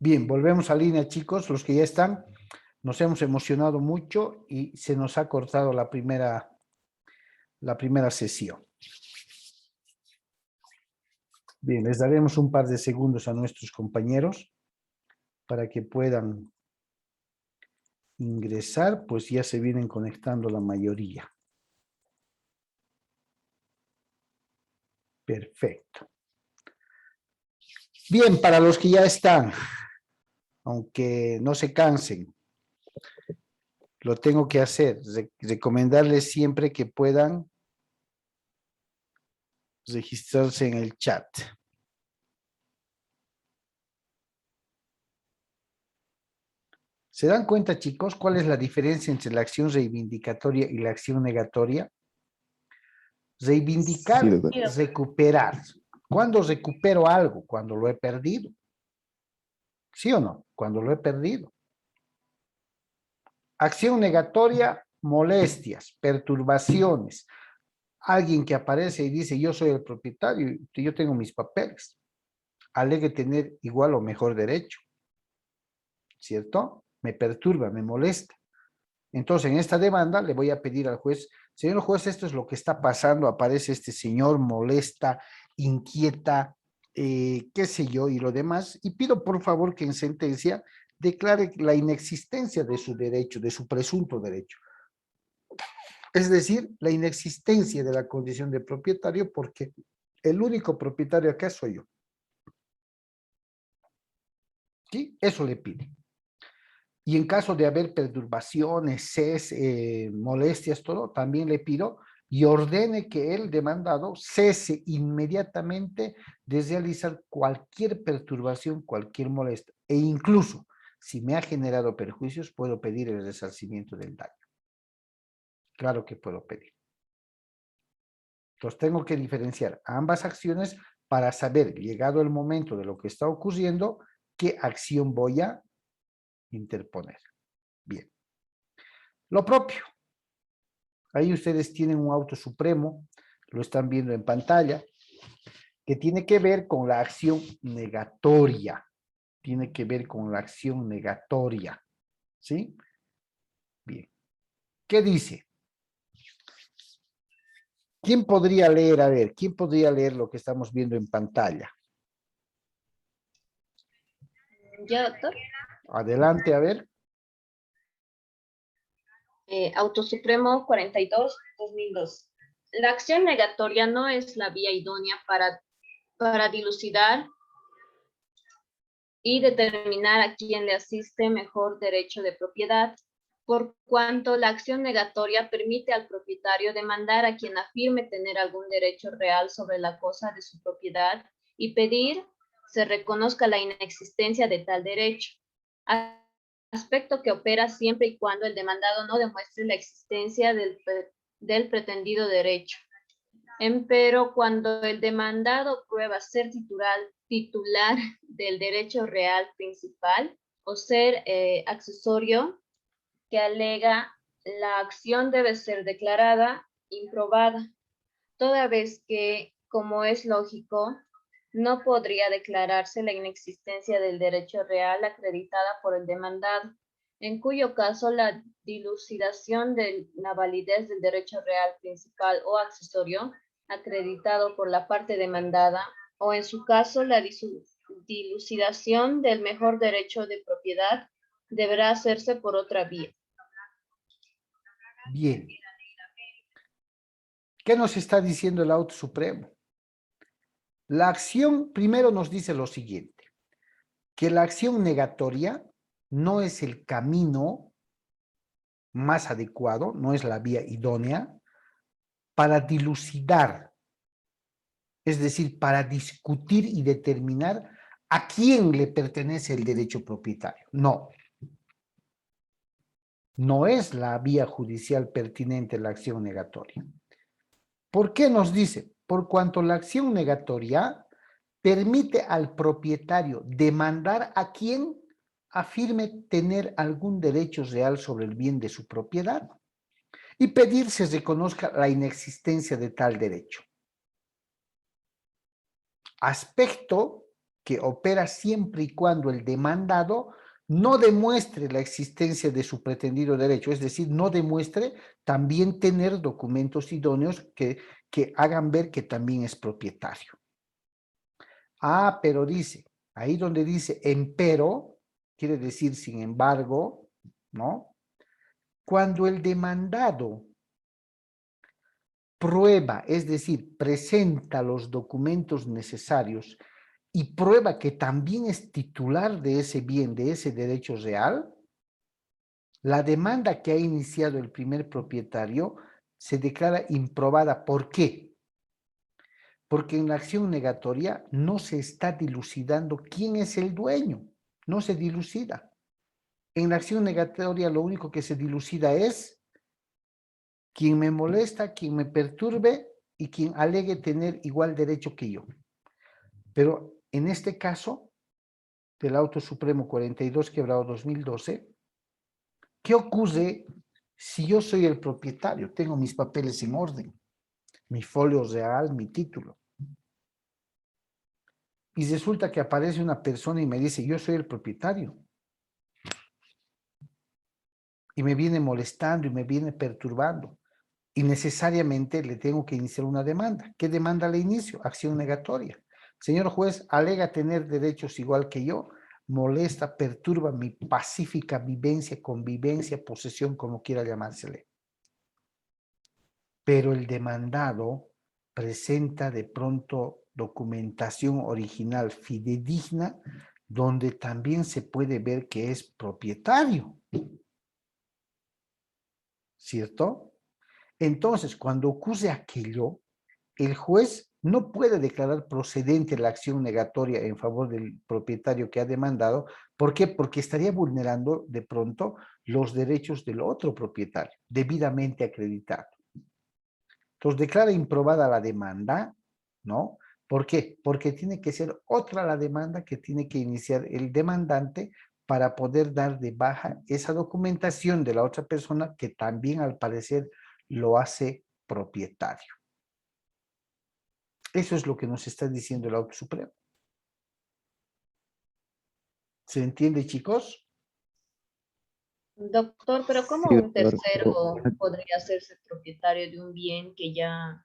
Bien, volvemos a línea, chicos. Los que ya están, nos hemos emocionado mucho y se nos ha cortado la primera sesión. Bien, les daremos un par de segundos a nuestros compañeros para que puedan ingresar, pues ya se vienen conectando la mayoría. Perfecto. Bien, para los que ya están, aunque no se cansen, lo tengo que hacer, recomendarles siempre que puedan registrarse en el chat. ¿Se dan cuenta, chicos, cuál es la diferencia entre la acción reivindicatoria y la acción negatoria? Reivindicar, Sí, recuperar. ¿Cuándo recupero algo? Cuando lo he perdido. ¿Sí o no? Cuando lo he perdido. Acción negatoria, molestias, perturbaciones. Alguien que aparece y dice, yo soy el propietario, yo tengo mis papeles. Alegue tener igual o mejor derecho. ¿Cierto? Me perturba, me molesta. Entonces, en esta demanda le voy a pedir al juez, señor juez, esto es lo que está pasando, aparece este señor, molesta, inquieta, qué sé yo, y lo demás, y pido por favor que en sentencia declare la inexistencia de su derecho, de su presunto derecho. Es decir, la inexistencia de la condición de propietario, porque el único propietario acá soy yo. ¿Sí? Eso le pide. Y en caso de haber perturbaciones, molestias, todo, también le pido y ordene que el demandado cese inmediatamente de realizar cualquier perturbación, cualquier molestia. E incluso, si me ha generado perjuicios, puedo pedir el resarcimiento del daño. Claro que puedo pedir. Entonces, tengo que diferenciar ambas acciones para saber, llegado el momento de lo que está ocurriendo, qué acción voy a interponer. Bien. Lo propio. Ahí ustedes tienen un auto supremo, lo están viendo en pantalla, que tiene que ver con la acción negatoria. Tiene que ver con la acción negatoria. ¿Sí? Bien. ¿Qué dice? ¿Quién podría leer? A ver, ¿quién podría leer lo que estamos viendo en pantalla? Yo, doctor. Adelante, a ver. Auto Supremo 42-2002. La acción negatoria no es la vía idónea para dilucidar y determinar a quién le asiste mejor derecho de propiedad, por cuanto la acción negatoria permite al propietario demandar a quien afirme tener algún derecho real sobre la cosa de su propiedad y pedir se reconozca la inexistencia de tal derecho, aspecto que opera siempre y cuando el demandado no demuestre la existencia del pretendido derecho. Empero, cuando el demandado prueba ser titular del derecho real principal o ser accesorio que alega, la acción debe ser declarada improbada, toda vez que, como es lógico, no podría declararse la inexistencia del derecho real acreditada por el demandado, en cuyo caso la dilucidación de la validez del derecho real principal o accesorio acreditado por la parte demandada, o en su caso la dilucidación del mejor derecho de propiedad deberá hacerse por otra vía. Bien. ¿Qué nos está diciendo el auto supremo? La acción, primero nos dice lo siguiente, que la acción negatoria no es el camino más adecuado, no es la vía idónea para dilucidar, es decir, para discutir y determinar a quién le pertenece el derecho propietario. No. No es la vía judicial pertinente la acción negatoria. ¿Por qué nos dice? Por cuanto la acción negatoria permite al propietario demandar a quien afirme tener algún derecho real sobre el bien de su propiedad y pedir se reconozca la inexistencia de tal derecho. Aspecto que opera siempre y cuando el demandado no demuestre la existencia de su pretendido derecho, es decir, no demuestre también tener documentos idóneos que hagan ver que también es propietario. Ah, pero dice, ahí donde dice empero, quiere decir sin embargo, ¿no? Cuando el demandado prueba, es decir, presenta los documentos necesarios y prueba que también es titular de ese bien, de ese derecho real, la demanda que ha iniciado el primer propietario se declara improbada. ¿Por qué? Porque en la acción negatoria no se está dilucidando quién es el dueño, no se dilucida. En la acción negatoria lo único que se dilucida es quien me molesta, quien me perturbe y quien alegue tener igual derecho que yo. Pero en este caso del Auto Supremo 42/2012, ¿qué ocurre si yo soy el propietario? Tengo mis papeles en orden, mi folio real, mi título. Y resulta que aparece una persona y me dice, yo soy el propietario. Y me viene molestando y me viene perturbando. Y necesariamente le tengo que iniciar una demanda. ¿Qué demanda le inicio? Acción negatoria. Señor juez, alega tener derechos igual que yo, molesta, perturba mi pacífica vivencia, convivencia, posesión, como quiera llamársele. Pero el demandado presenta de pronto documentación original fidedigna donde también se puede ver que es propietario. ¿Cierto? Entonces, cuando ocurre aquello, el juez no puede declarar procedente la acción negatoria en favor del propietario que ha demandado. ¿Por qué? Porque estaría vulnerando de pronto los derechos del otro propietario, debidamente acreditado. Entonces, declara improbada la demanda, ¿no? ¿Por qué? Porque tiene que ser otra la demanda que tiene que iniciar el demandante para poder dar de baja esa documentación de la otra persona que también al parecer lo hace propietario. Eso es lo que nos está diciendo el Auto Supremo. ¿Se entiende, chicos? Doctor, pero ¿cómo Sí, un doctor, pero tercero podría hacerse propietario de un bien que ya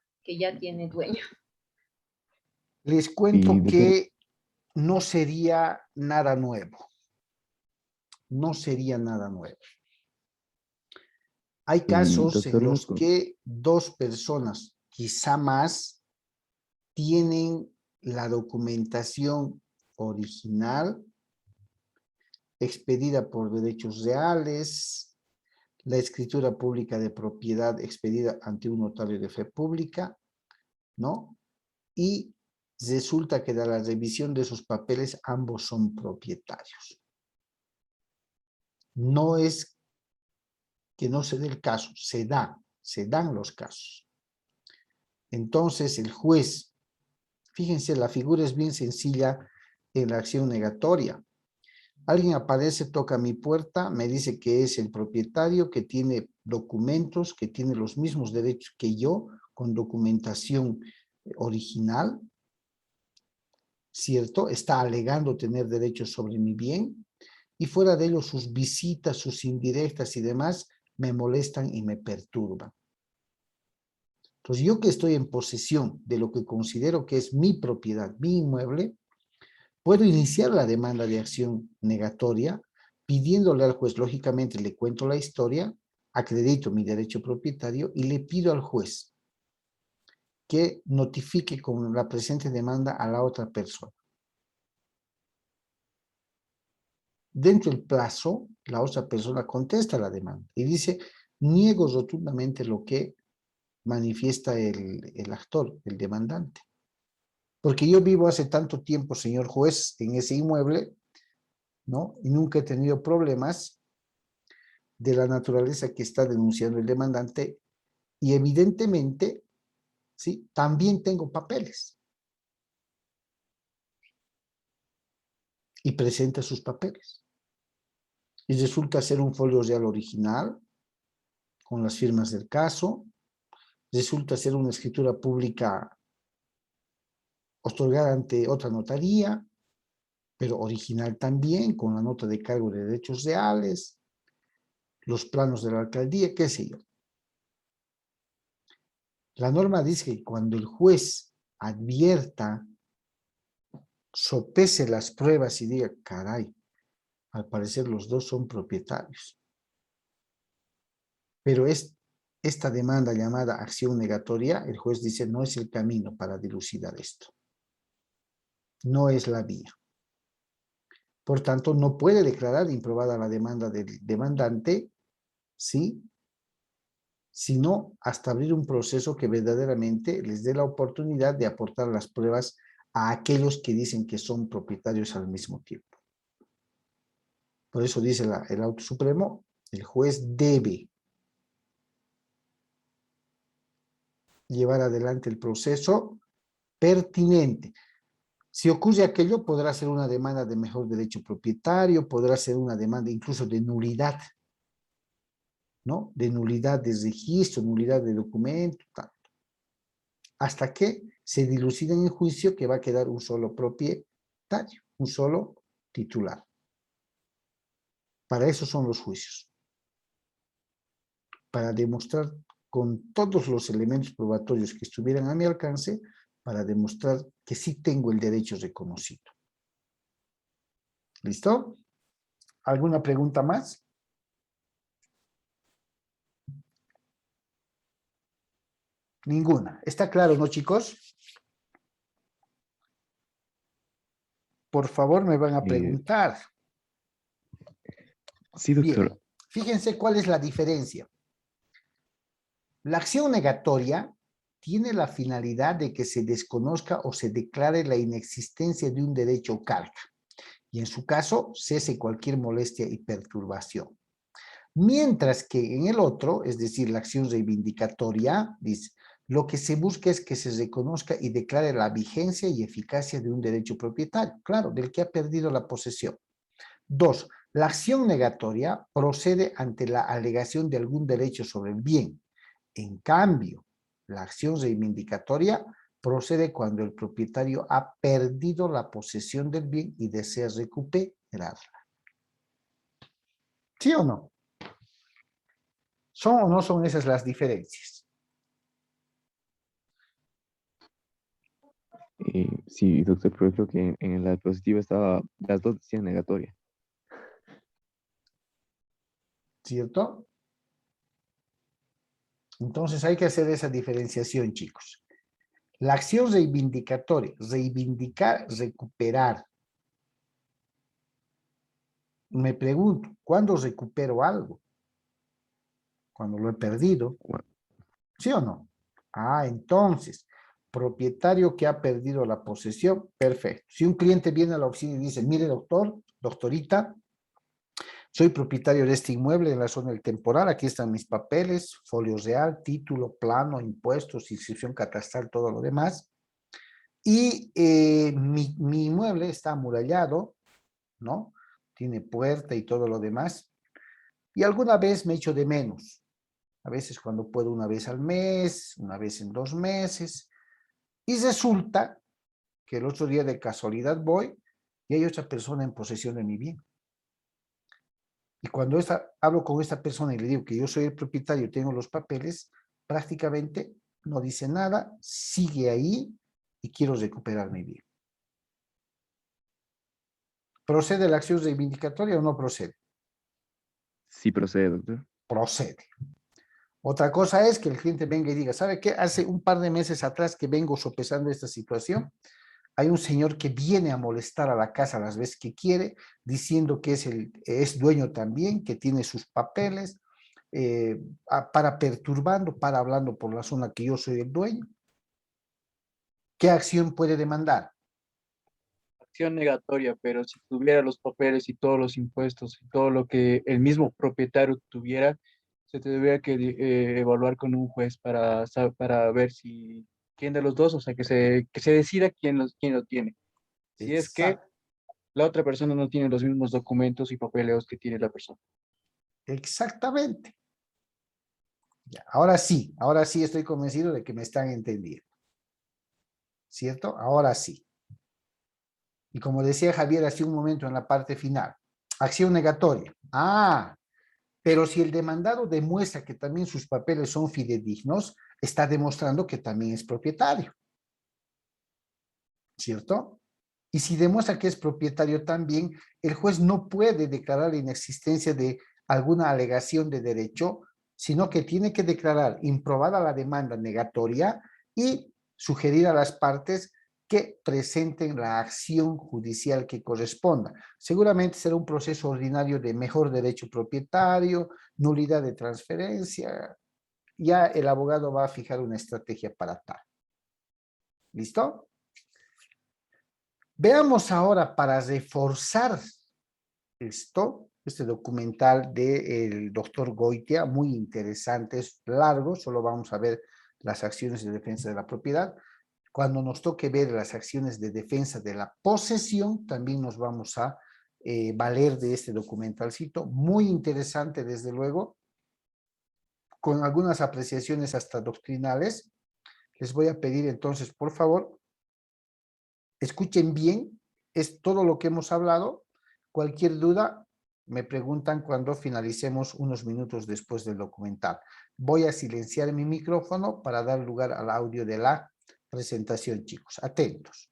tiene dueño? Les y cuento doctor, que no sería nada nuevo. No sería nada nuevo. Hay y casos en doctor, los que dos personas, quizá más, tienen la documentación original expedida por derechos reales, la escritura pública de propiedad expedida ante un notario de fe pública, ¿no? Y resulta que de la revisión de esos papeles ambos son propietarios. No es que no se dé el caso, se dan los casos. Entonces el juez, fíjense, la figura es bien sencilla en la acción negatoria. Alguien aparece, toca mi puerta, me dice que es el propietario, que tiene documentos, que tiene los mismos derechos que yo, con documentación original, ¿cierto? Está alegando tener derechos sobre mi bien, y fuera de ello sus visitas, sus indirectas y demás me molestan y me perturban. Entonces yo que estoy en posesión de lo que considero que es mi propiedad, mi inmueble, puedo iniciar la demanda de acción negatoria pidiéndole al juez, lógicamente le cuento la historia, acredito mi derecho propietario y le pido al juez que notifique con la presente demanda a la otra persona. Dentro del plazo, la otra persona contesta la demanda y dice, niego rotundamente lo que manifiesta el actor, el demandante. Porque yo vivo hace tanto tiempo, señor juez, en ese inmueble, ¿no? Y nunca he tenido problemas de la naturaleza que está denunciando el demandante y evidentemente, ¿sí? También tengo papeles. Y presenta sus papeles. Y resulta ser un folio real original, con las firmas del caso, resulta ser una escritura pública otorgada ante otra notaría, pero original también, con la nota de cargo de derechos reales, los planos de la alcaldía, qué sé yo. La norma dice que cuando el juez advierta, sopese las pruebas y diga, caray, al parecer los dos son propietarios. Pero esta demanda llamada acción negatoria, el juez dice, no es el camino para dilucidar esto. No es la vía. Por tanto, no puede declarar improbada la demanda del demandante, ¿sí? Sino hasta abrir un proceso que verdaderamente les dé la oportunidad de aportar las pruebas a aquellos que dicen que son propietarios al mismo tiempo. Por eso dice el Auto Supremo, el juez debe llevar adelante el proceso pertinente. Si ocurre aquello, podrá ser una demanda de mejor derecho propietario, podrá ser una demanda incluso de nulidad, ¿no? De nulidad de registro, nulidad de documento, tal. Hasta que se dilucide en el juicio que va a quedar un solo propietario, un solo titular. Para eso son los juicios. Para demostrar con todos los elementos probatorios que estuvieran a mi alcance, para demostrar que sí tengo el derecho reconocido. ¿Listo? ¿Alguna pregunta más? Ninguna. ¿Está claro, no, chicos? Por favor, me van a preguntar. Sí, doctor. Bien, fíjense cuál es la diferencia. La acción negatoria tiene la finalidad de que se desconozca o se declare la inexistencia de un derecho o carga, y en su caso cese cualquier molestia y perturbación. Mientras que en el otro, es decir, la acción reivindicatoria, dice, lo que se busca es que se reconozca y declare la vigencia y eficacia de un derecho propietario, claro, del que ha perdido la posesión. 2. La acción negatoria procede ante la alegación de algún derecho sobre el bien. En cambio, la acción reivindicatoria procede cuando el propietario ha perdido la posesión del bien y desea recuperarla. ¿Sí o no? ¿Son o no son esas las diferencias? Sí, doctor, pero creo que en la diapositiva estaba, las dos decían negatoria. ¿Cierto? Entonces hay que hacer esa diferenciación, chicos. La acción reivindicatoria, reivindicar, recuperar. Me pregunto, ¿cuándo recupero algo? Cuando lo he perdido. ¿Sí o no? Ah, entonces, propietario que ha perdido la posesión, perfecto. Si un cliente viene a la oficina y dice, mire doctor, doctorita, soy propietario de este inmueble en la zona del temporal, aquí están mis papeles, folio real, título, plano, impuestos, inscripción catastral, todo lo demás. Y mi inmueble está amurallado, ¿no? Tiene puerta y todo lo demás. Y alguna vez me echo de menos. A veces cuando puedo una vez al mes, una vez en 2 meses. Y resulta que el otro día de casualidad voy y hay otra persona en posesión de mi bien. Y cuando hablo con esta persona y le digo que yo soy el propietario, tengo los papeles, prácticamente no dice nada, sigue ahí y quiero recuperar mi bien. ¿Procede la acción reivindicatoria o no procede? Sí procede, doctor. Procede. Otra cosa es que el cliente venga y diga, ¿sabe qué? Hace un par de meses atrás que vengo sopesando esta situación, hay un señor que viene a molestar a la casa las veces que quiere, diciendo que es dueño también, que tiene sus papeles, para perturbando, para hablando por la zona que yo soy el dueño. ¿Qué acción puede demandar? Acción negatoria, pero si tuviera los papeles y todos los impuestos y todo lo que el mismo propietario tuviera, se tendría que evaluar con un juez para ver si quién de los dos, o sea, que se decida quién lo tiene. Si es que Exacto, la otra persona no tiene los mismos documentos y papeleos que tiene la persona. exactamente. Ya, ahora sí estoy convencido de que me están entendiendo. ¿Cierto? Ahora sí. Y como decía Javier hace un momento en la parte final, acción negatoria. Pero si el demandado demuestra que también sus papeles son fidedignos, está demostrando que también es propietario, ¿cierto? Y si demuestra que es propietario también, el juez no puede declarar la inexistencia de alguna alegación de derecho, sino que tiene que declarar improbada la demanda negatoria y sugerir a las partes que presenten la acción judicial que corresponda. Seguramente será un proceso ordinario de mejor derecho propietario, nulidad de transferencia. Ya el abogado va a fijar una estrategia para tal. ¿Listo? Veamos ahora, para reforzar este documental del doctor Goitia, muy interesante, es largo, solo vamos a ver las acciones de defensa de la propiedad. Cuando nos toque ver las acciones de defensa de la posesión, también nos vamos a valer de este documentalcito, muy interesante desde luego, con algunas apreciaciones hasta doctrinales. Les voy a pedir entonces, por favor, escuchen bien, es todo lo que hemos hablado. Cualquier duda, me preguntan cuando finalicemos unos minutos después del documental. Voy a silenciar mi micrófono para dar lugar al audio de la presentación, chicos. Atentos.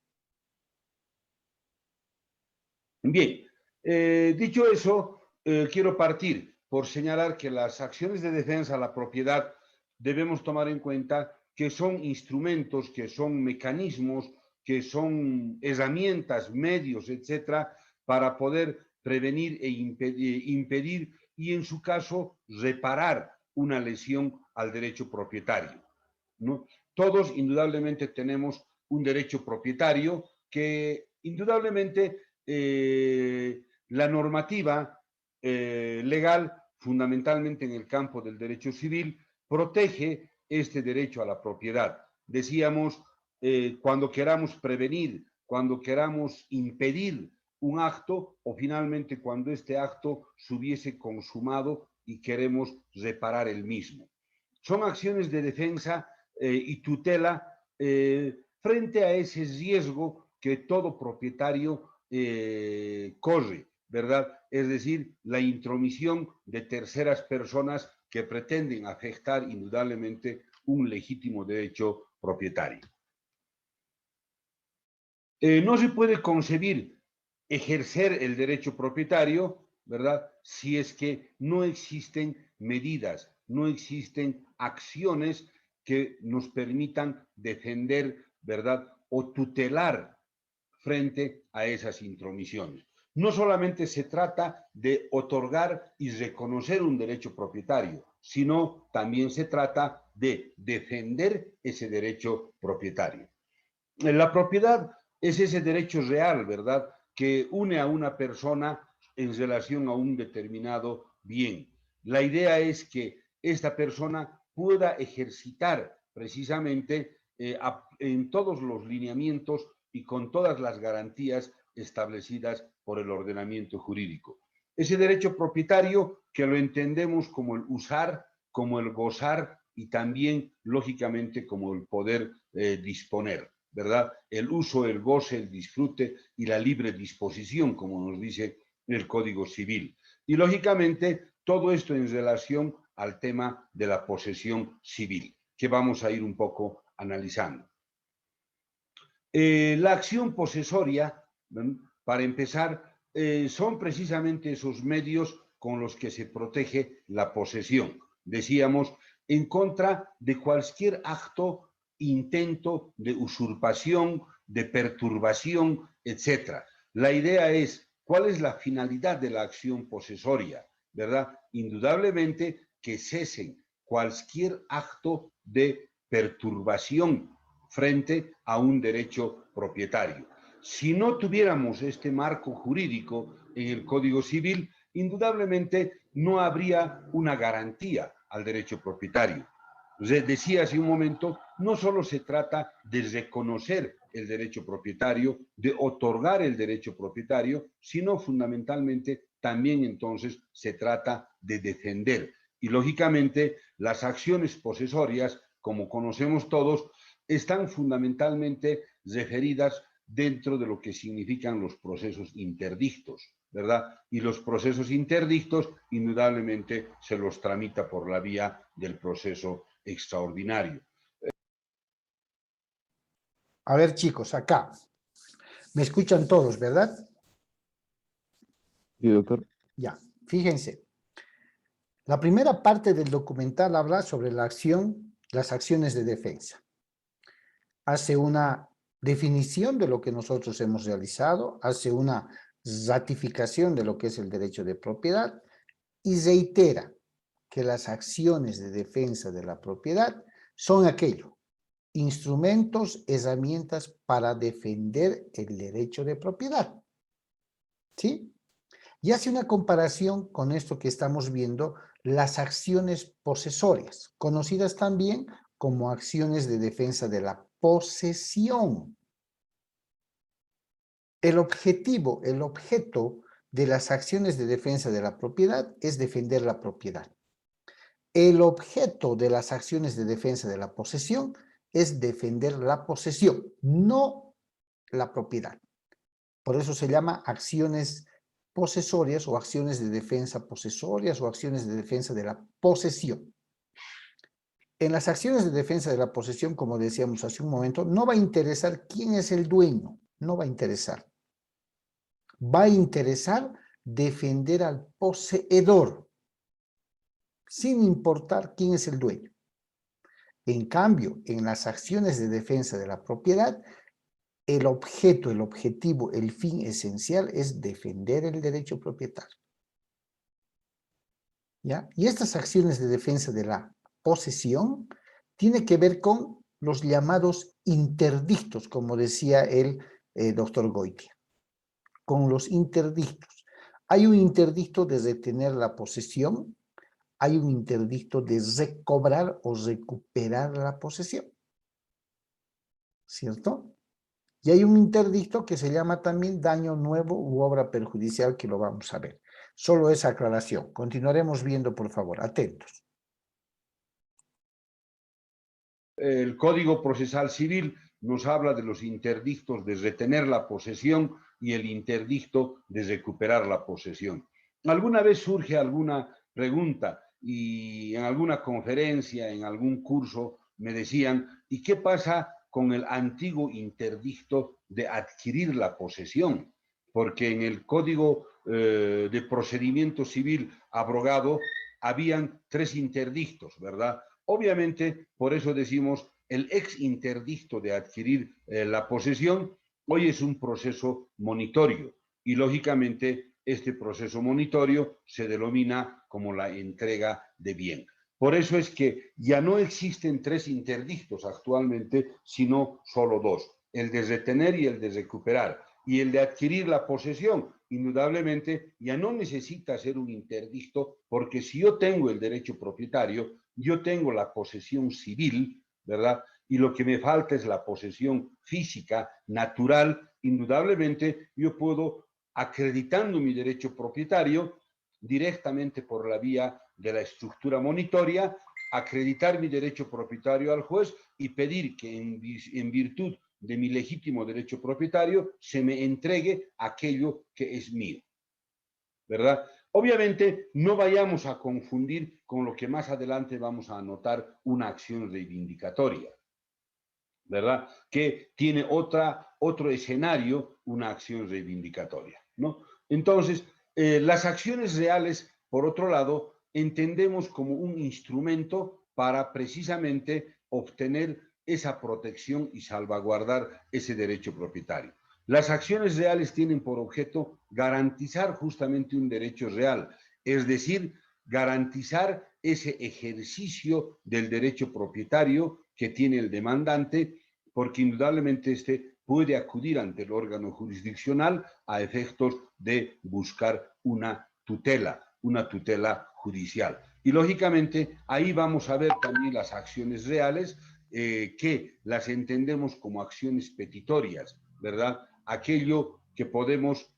Bien, dicho eso, quiero partir por señalar que las acciones de defensa a la propiedad debemos tomar en cuenta que son instrumentos, que son mecanismos, que son herramientas, medios, etcétera, para poder prevenir e impedir y, en su caso, reparar una lesión al derecho propietario, ¿no? Todos, indudablemente, tenemos un derecho propietario que, indudablemente, la normativa legal, fundamentalmente en el campo del derecho civil, protege este derecho a la propiedad. Decíamos, cuando queramos prevenir, cuando queramos impedir un acto o finalmente cuando este acto se hubiese consumado y queremos reparar el mismo. Son acciones de defensa y tutela frente a ese riesgo que todo propietario corre, ¿verdad? Es decir, la intromisión de terceras personas que pretenden afectar indudablemente un legítimo derecho propietario. No se puede concebir ejercer el derecho propietario, ¿verdad?, si es que no existen medidas, no existen acciones que nos permitan defender, ¿verdad?, o tutelar frente a esas intromisiones. No solamente se trata de otorgar y reconocer un derecho propietario, sino también se trata de defender ese derecho propietario. La propiedad es ese derecho real, ¿verdad?, que une a una persona en relación a un determinado bien. La idea es que esta persona pueda ejercitar precisamente en todos los lineamientos y con todas las garantías establecidas por el ordenamiento jurídico. Ese derecho propietario que lo entendemos como el usar, como el gozar y también, lógicamente, como el poder disponer, ¿verdad? El uso, el goce, el disfrute y la libre disposición, como nos dice el Código Civil. Y, lógicamente, todo esto en relación al tema de la posesión civil, que vamos a ir un poco analizando. La acción posesoria, para empezar, son precisamente esos medios con los que se protege la posesión. Decíamos, en contra de cualquier acto, intento de usurpación, de perturbación, etc. La idea es, ¿cuál es la finalidad de la acción posesoria? ¿Verdad? Indudablemente que cesen cualquier acto de perturbación frente a un derecho propietario. Si no tuviéramos este marco jurídico en el Código Civil, indudablemente no habría una garantía al derecho propietario. Decía hace un momento, no solo se trata de reconocer el derecho propietario, de otorgar el derecho propietario, sino fundamentalmente también entonces se trata de defender. Y lógicamente las acciones posesorias, como conocemos todos, están fundamentalmente referidas dentro de lo que significan los procesos interdictos, ¿verdad? Y los procesos interdictos, indudablemente, se los tramita por la vía del proceso extraordinario. A ver, chicos, acá. Me escuchan todos, ¿verdad? Sí, doctor. Ya, fíjense. La primera parte del documental habla sobre la acción, las acciones de defensa. Hace una definición de lo que nosotros hemos realizado, hace una ratificación de lo que es el derecho de propiedad y reitera que las acciones de defensa de la propiedad son aquello, instrumentos, herramientas para defender el derecho de propiedad. ¿Sí? Y hace una comparación con esto que estamos viendo, las acciones posesorias, conocidas también como acciones de defensa de la posesión. El objetivo, el objeto de las acciones de defensa de la propiedad es defender la propiedad. El objeto de las acciones de defensa de la posesión es defender la posesión, no la propiedad. Por eso se llama acciones posesorias o acciones de defensa posesorias o acciones de defensa de la posesión. En las acciones de defensa de la posesión, como decíamos hace un momento, no va a interesar quién es el dueño, no va a interesar. Va a interesar defender al poseedor, sin importar quién es el dueño. En cambio, en las acciones de defensa de la propiedad, el objeto, el objetivo, el fin esencial es defender el derecho propietario. ¿Ya? Y estas acciones de defensa de la posesión tienen que ver con los llamados interdictos, como decía el doctor Goitia. Con los interdictos. Hay un interdicto de retener la posesión, hay un interdicto de recobrar o recuperar la posesión. ¿Cierto? Y hay un interdicto que se llama también daño nuevo u obra perjudicial, que lo vamos a ver. Solo esa aclaración. Continuaremos viendo, por favor. Atentos. El Código Procesal Civil nos habla de los interdictos de retener la posesión y el interdicto de recuperar la posesión. ¿Alguna vez surge alguna pregunta y en alguna conferencia, en algún curso, me decían, ¿y qué pasa con el antiguo interdicto de adquirir la posesión? Porque en el Código de Procedimiento Civil abrogado habían 3 interdictos, ¿verdad? Obviamente, por eso decimos, el ex interdicto de adquirir la posesión hoy es un proceso monitorio y lógicamente este proceso monitorio se denomina como la entrega de bien. Por eso es que ya no existen 3 interdictos actualmente, sino solo 2, el de retener y el de recuperar. Y el de adquirir la posesión, indudablemente, ya no necesita ser un interdicto, porque si yo tengo el derecho propietario, yo tengo la posesión civil, ¿verdad? Y lo que me falta es la posesión física, natural. Indudablemente, yo puedo, acreditando mi derecho propietario, directamente por la vía de la estructura monitoria, acreditar mi derecho propietario al juez y pedir que en virtud de mi legítimo derecho propietario se me entregue aquello que es mío, ¿verdad? Obviamente, no vayamos a confundir con lo que más adelante vamos a anotar una acción reivindicatoria, ¿verdad? Que tiene otro escenario, una acción reivindicatoria, ¿no? Entonces, las acciones reales, por otro lado, entendemos como un instrumento para precisamente obtener esa protección y salvaguardar ese derecho propietario. Las acciones reales tienen por objeto garantizar justamente un derecho real, es decir, garantizar ese ejercicio del derecho propietario que tiene el demandante, porque indudablemente este puede acudir ante el órgano jurisdiccional a efectos de buscar una tutela judicial. Y lógicamente ahí vamos a ver también las acciones reales, que las entendemos como acciones petitorias, ¿verdad? Aquello que podemos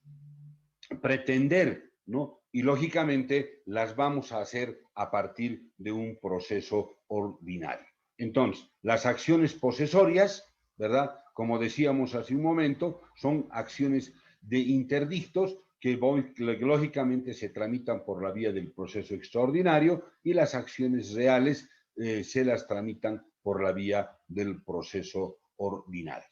pretender, ¿no? Y lógicamente las vamos a hacer a partir de un proceso ordinario. Entonces, las acciones posesorias, ¿verdad? Como decíamos hace un momento, son acciones de interdictos que lógicamente se tramitan por la vía del proceso extraordinario y las acciones reales se las tramitan por la vía del proceso ordinario.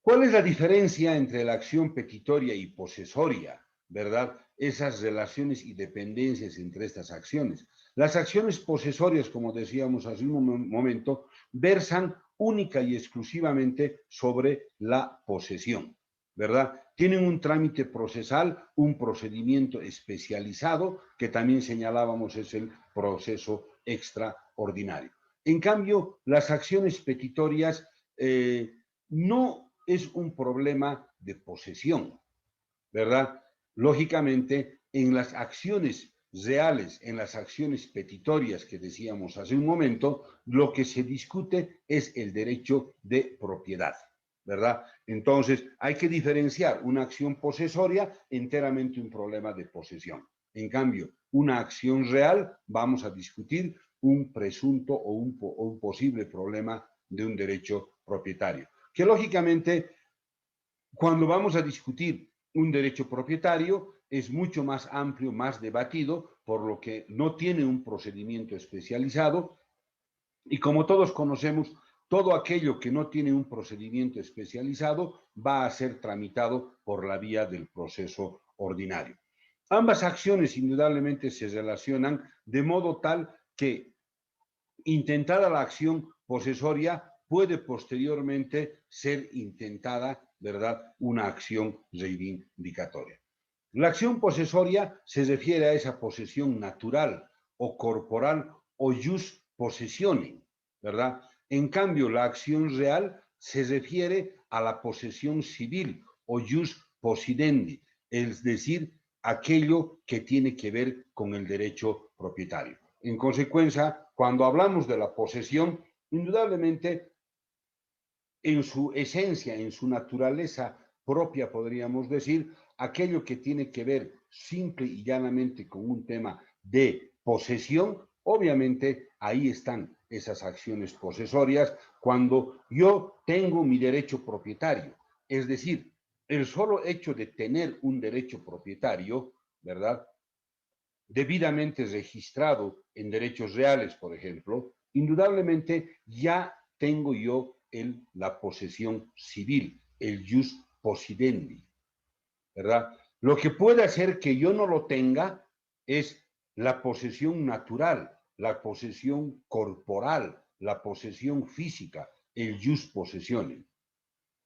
¿Cuál es la diferencia entre la acción petitoria y posesoria? ¿Verdad? Esas relaciones y dependencias entre estas acciones. Las acciones posesorias, como decíamos hace un momento, versan única y exclusivamente sobre la posesión, ¿verdad? Tienen un trámite procesal, un procedimiento especializado, que también señalábamos es el proceso extraordinario. En cambio, las acciones petitorias no es un problema de posesión, ¿verdad? Lógicamente, en las acciones reales, en las acciones petitorias que decíamos hace un momento, lo que se discute es el derecho de propiedad, ¿verdad? Entonces, hay que diferenciar una acción posesoria enteramente un problema de posesión. En cambio, una acción real, vamos a discutir un presunto o un posible problema de un derecho propietario. Que lógicamente, cuando vamos a discutir un derecho propietario, es mucho más amplio, más debatido, por lo que no tiene un procedimiento especializado. Y como todos conocemos, todo aquello que no tiene un procedimiento especializado va a ser tramitado por la vía del proceso ordinario. Ambas acciones indudablemente se relacionan de modo tal que, intentada la acción posesoria, puede posteriormente ser intentada, ¿verdad?, una acción reivindicatoria. La acción posesoria se refiere a esa posesión natural o corporal o jus possessionem, ¿verdad? En cambio, la acción real se refiere a la posesión civil o jus possidendi, es decir, aquello que tiene que ver con el derecho propietario. En consecuencia, cuando hablamos de la posesión, indudablemente en su esencia, en su naturaleza propia, podríamos decir, aquello que tiene que ver simple y llanamente con un tema de posesión, obviamente ahí están esas acciones posesorias cuando yo tengo mi derecho propietario. Es decir, el solo hecho de tener un derecho propietario, ¿verdad?, debidamente registrado en derechos reales, por ejemplo, indudablemente ya tengo yo la posesión civil, el jus possidendi, ¿verdad? Lo que puede hacer que yo no lo tenga es la posesión natural, la posesión corporal, la posesión física, el jus possessionem,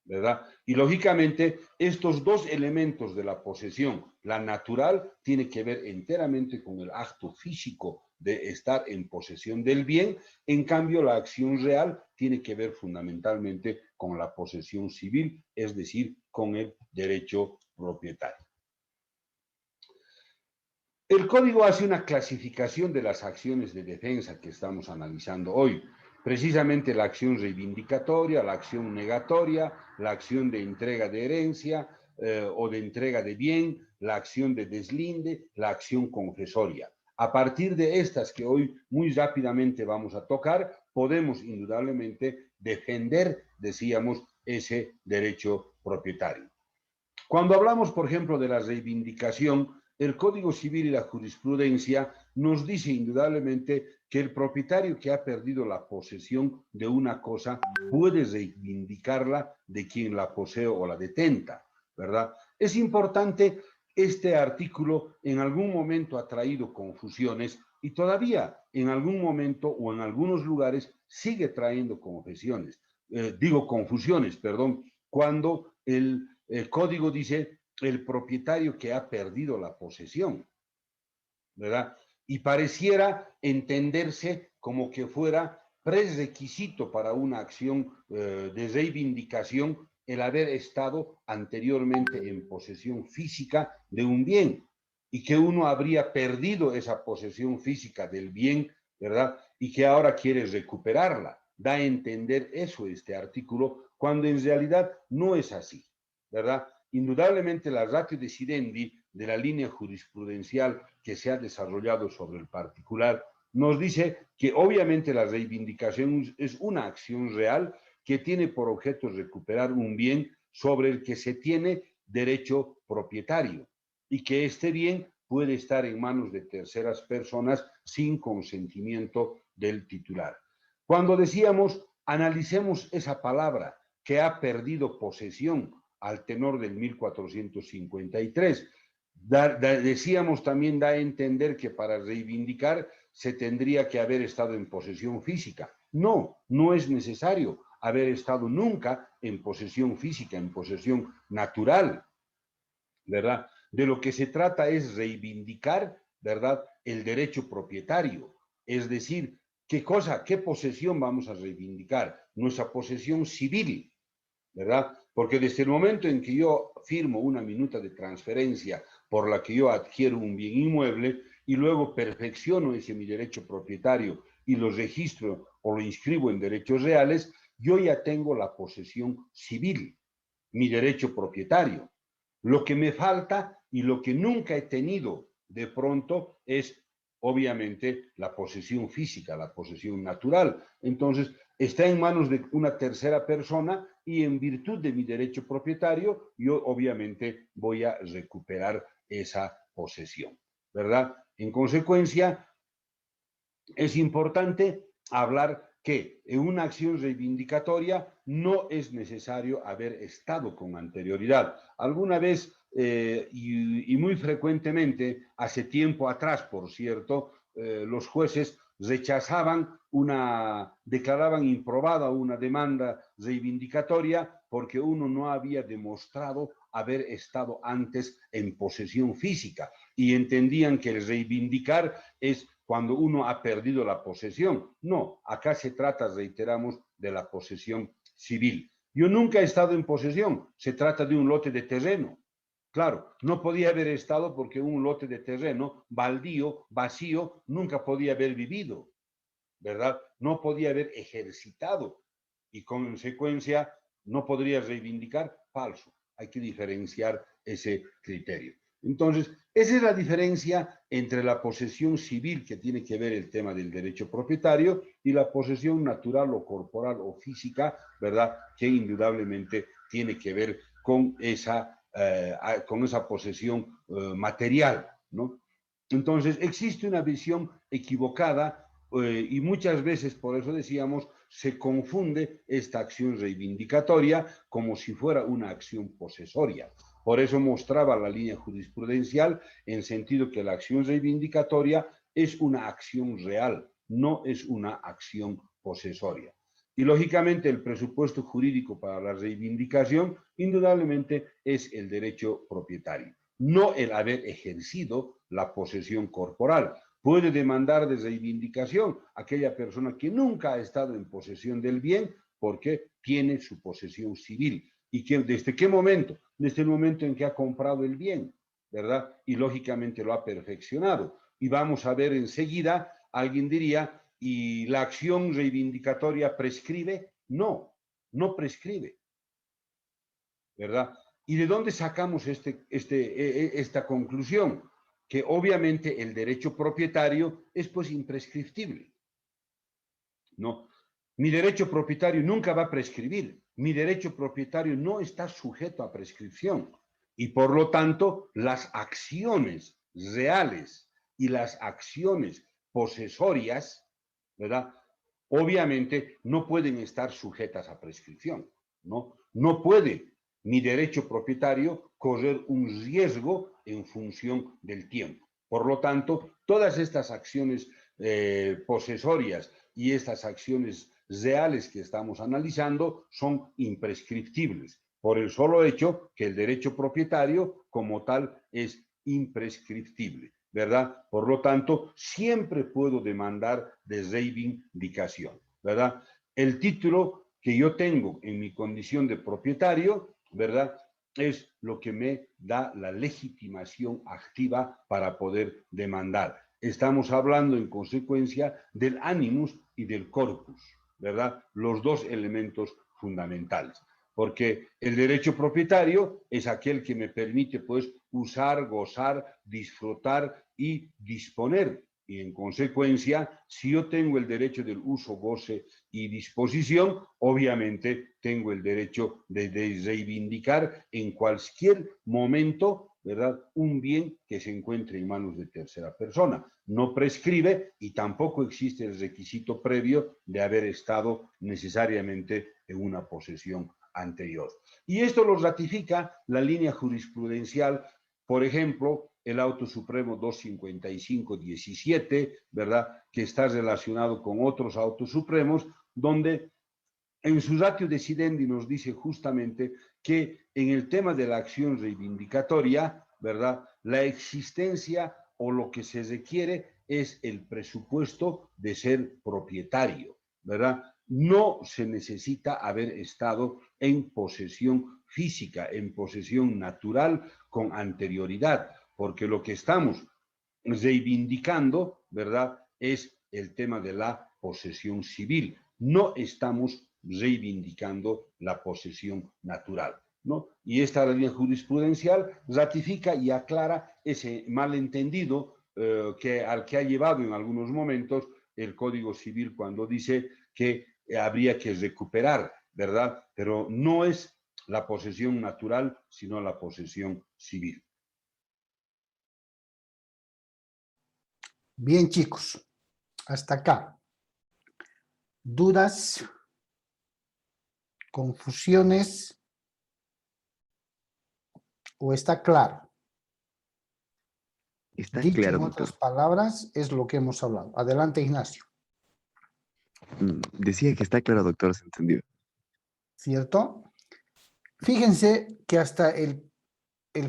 ¿verdad? Y lógicamente estos dos elementos de la posesión, la natural tiene que ver enteramente con el acto físico de estar en posesión del bien, en cambio la acción real tiene que ver fundamentalmente con la posesión civil, es decir, con el derecho propietario. El código hace una clasificación de las acciones de defensa que estamos analizando hoy. Precisamente la acción reivindicatoria, la acción negatoria, la acción de entrega de herencia o de entrega de bien, la acción de deslinde, la acción confesoria. A partir de estas que hoy muy rápidamente vamos a tocar, podemos indudablemente defender, decíamos, ese derecho propietario. Cuando hablamos, por ejemplo, de la reivindicación, el Código Civil y la jurisprudencia nos dice indudablemente que el propietario que ha perdido la posesión de una cosa puede reivindicarla de quien la posee o la detenta, ¿verdad? Es importante, este artículo en algún momento ha traído confusiones y todavía en algún momento o en algunos lugares sigue trayendo confusiones, cuando el código dice el propietario que ha perdido la posesión, ¿verdad? Y pareciera entenderse como que fuera prerequisito para una acción de reivindicación el haber estado anteriormente en posesión física de un bien y que uno habría perdido esa posesión física del bien, ¿verdad? Y que ahora quiere recuperarla. Da a entender eso este artículo, cuando en realidad no es así, ¿verdad? Indudablemente la ratio decidendi de la línea jurisprudencial que se ha desarrollado sobre el particular nos dice que obviamente la reivindicación es una acción real, que tiene por objeto recuperar un bien sobre el que se tiene derecho propietario y que este bien puede estar en manos de terceras personas sin consentimiento del titular. Cuando decíamos, analicemos esa palabra que ha perdido posesión al tenor del 1453, decíamos también da a entender que para reivindicar se tendría que haber estado en posesión física. No, no es necesario haber estado nunca en posesión física, en posesión natural, ¿verdad? De lo que se trata es reivindicar, ¿verdad?, el derecho propietario. Es decir, ¿qué cosa, qué posesión vamos a reivindicar? Nuestra posesión civil, ¿verdad? Porque desde el momento en que yo firmo una minuta de transferencia por la que yo adquiero un bien inmueble y luego perfecciono ese mi derecho propietario y lo registro o lo inscribo en derechos reales, yo ya tengo la posesión civil, mi derecho propietario. Lo que me falta y lo que nunca he tenido de pronto es, obviamente, la posesión física, la posesión natural. Entonces, está en manos de una tercera persona y en virtud de mi derecho propietario, yo obviamente voy a recuperar esa posesión, ¿verdad? En consecuencia, es importante hablar que en una acción reivindicatoria no es necesario haber estado con anterioridad. Alguna vez y muy frecuentemente, hace tiempo atrás, por cierto, los jueces declaraban improbada una demanda reivindicatoria porque uno no había demostrado haber estado antes en posesión física y entendían que el reivindicar es cuando uno ha perdido la posesión. No, acá se trata, reiteramos, de la posesión civil. Yo nunca he estado en posesión, se trata de un lote de terreno. Claro, no podía haber estado porque un lote de terreno baldío, vacío, nunca podía haber vivido, ¿verdad? No podía haber ejercitado y con consecuencia no podría reivindicar, falso. Hay que diferenciar ese criterio. Entonces, esa es la diferencia entre la posesión civil, que tiene que ver el tema del derecho propietario, y la posesión natural o corporal o física, ¿verdad?, que indudablemente tiene que ver con esa posesión material, ¿no? Entonces, existe una visión equivocada y muchas veces, por eso decíamos, se confunde esta acción reivindicatoria como si fuera una acción posesoria. Por eso mostraba la línea jurisprudencial en sentido que la acción reivindicatoria es una acción real, no es una acción posesoria. Y lógicamente el presupuesto jurídico para la reivindicación indudablemente es el derecho propietario, no el haber ejercido la posesión corporal. Puede demandar de reivindicación aquella persona que nunca ha estado en posesión del bien porque tiene su posesión civil. ¿Y que, desde qué momento? Desde el momento en que ha comprado el bien, ¿verdad? Y lógicamente lo ha perfeccionado. Y vamos a ver enseguida, alguien diría, ¿y la acción reivindicatoria prescribe? No, no prescribe, ¿verdad? ¿Y de dónde sacamos esta conclusión? Que obviamente el derecho propietario es pues imprescriptible. No, mi derecho propietario nunca va a prescribir. Mi derecho propietario no está sujeto a prescripción. Y por lo tanto, las acciones reales y las acciones posesorias, ¿verdad?, obviamente no pueden estar sujetas a prescripción, ¿no? No puede mi derecho propietario correr un riesgo en función del tiempo. Por lo tanto, todas estas acciones posesorias y estas acciones reales que estamos analizando son imprescriptibles, por el solo hecho que el derecho propietario como tal es imprescriptible, ¿verdad? Por lo tanto, siempre puedo demandar de reivindicación, ¿verdad? El título que yo tengo en mi condición de propietario, ¿verdad?, es lo que me da la legitimación activa para poder demandar. Estamos hablando en consecuencia del animus y del corpus, ¿verdad? Los dos elementos fundamentales. Porque el derecho propietario es aquel que me permite, pues, usar, gozar, disfrutar y disponer Y en consecuencia, si yo tengo el derecho del uso, goce y disposición, obviamente tengo el derecho de reivindicar en cualquier momento, ¿verdad?, un bien que se encuentre en manos de tercera persona. No prescribe y tampoco existe el requisito previo de haber estado necesariamente en una posesión anterior. Y esto lo ratifica la línea jurisprudencial, por ejemplo, el Auto Supremo 255-17, ¿verdad?, que está relacionado con otros autos supremos, donde en su ratio decidendi nos dice justamente que en el tema de la acción reivindicatoria, ¿verdad?, la existencia o lo que se requiere es el presupuesto de ser propietario, ¿verdad? No se necesita haber estado en posesión física, en posesión natural con anterioridad, porque lo que estamos reivindicando, ¿verdad?, es el tema de la posesión civil. No estamos reivindicando la posesión natural, ¿no? Y esta línea jurisprudencial ratifica y aclara ese malentendido al que ha llevado en algunos momentos el Código Civil cuando dice que habría que recuperar, ¿verdad? Pero no es la posesión natural, sino la posesión civil. Bien, chicos, hasta acá. ¿Dudas? ¿Confusiones? ¿O está claro? Está Dicho claro, en doctor. otras palabras, es lo que hemos hablado. Adelante, Ignacio. Decía que está claro, doctor, se entendió. ¿Cierto? Fíjense que hasta el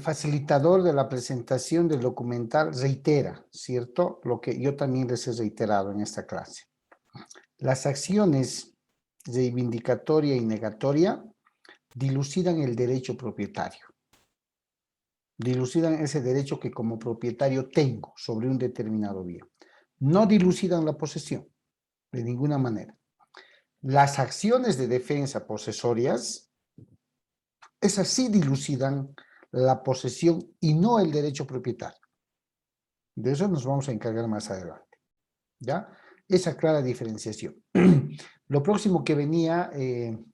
facilitador de la presentación del documental reitera, ¿cierto? Lo que yo también les he reiterado en esta clase. Las acciones reivindicatoria y negatoria dilucidan el derecho propietario. Dilucidan ese derecho que como propietario tengo sobre un determinado bien. No dilucidan la posesión, de ninguna manera. Las acciones de defensa posesorias, esas sí dilucidan la posesión y no el derecho propietario. De eso nos vamos a encargar más adelante, ¿ya? Esa clara diferenciación. Lo próximo que venía de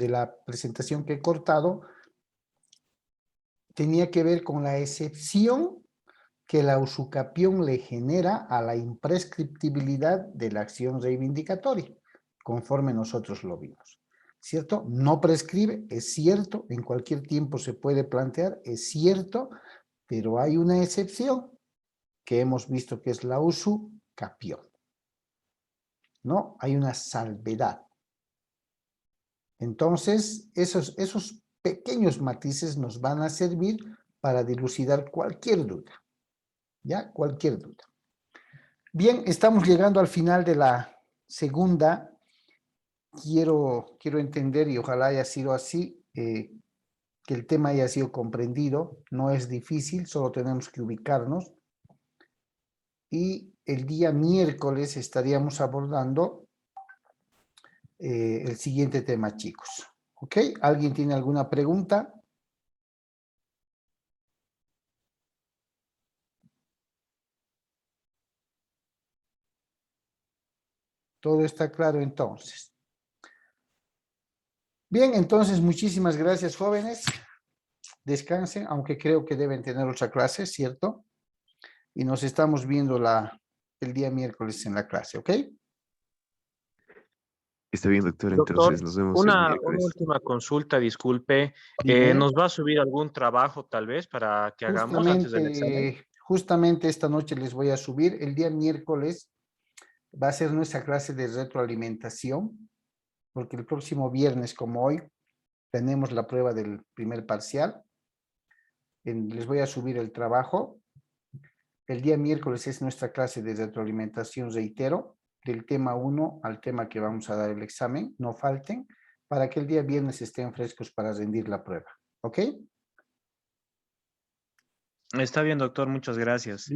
la presentación que he cortado tenía que ver con la excepción que la usucapión le genera a la imprescriptibilidad de la acción reivindicatoria, conforme nosotros lo vimos. ¿Cierto? No prescribe, es cierto, en cualquier tiempo se puede plantear, es cierto, pero hay una excepción que hemos visto que es la usucapión. ¿No? Hay una salvedad. Entonces, esos pequeños matices nos van a servir para dilucidar cualquier duda. ¿Ya? Cualquier duda. Bien, estamos llegando al final de la segunda. Quiero entender, y ojalá haya sido así, que el tema haya sido comprendido. No es difícil, solo tenemos que ubicarnos. Y el día miércoles estaríamos abordando el siguiente tema, chicos. ¿Ok? ¿Alguien tiene alguna pregunta? Todo está claro entonces. Bien, entonces muchísimas gracias, jóvenes. Descansen, aunque creo que deben tener otra clase, ¿cierto? Y nos estamos viendo el día miércoles en la clase, ¿ok? Está bien, doctor, Doctor, entonces nos vemos el una miércoles. última consulta, disculpe. Dime. ¿Nos va a subir algún trabajo tal vez para que hagamos antes del examen? Justamente esta noche les voy a subir. El día miércoles va a ser nuestra clase de retroalimentación, porque el próximo viernes, como hoy, tenemos la prueba del primer parcial. Les voy a subir el trabajo. El día miércoles es nuestra clase de retroalimentación, reitero, del tema 1 al tema que vamos a dar el examen. No falten, para que el día viernes estén frescos para rendir la prueba. ¿Ok? Está bien, doctor, muchas gracias.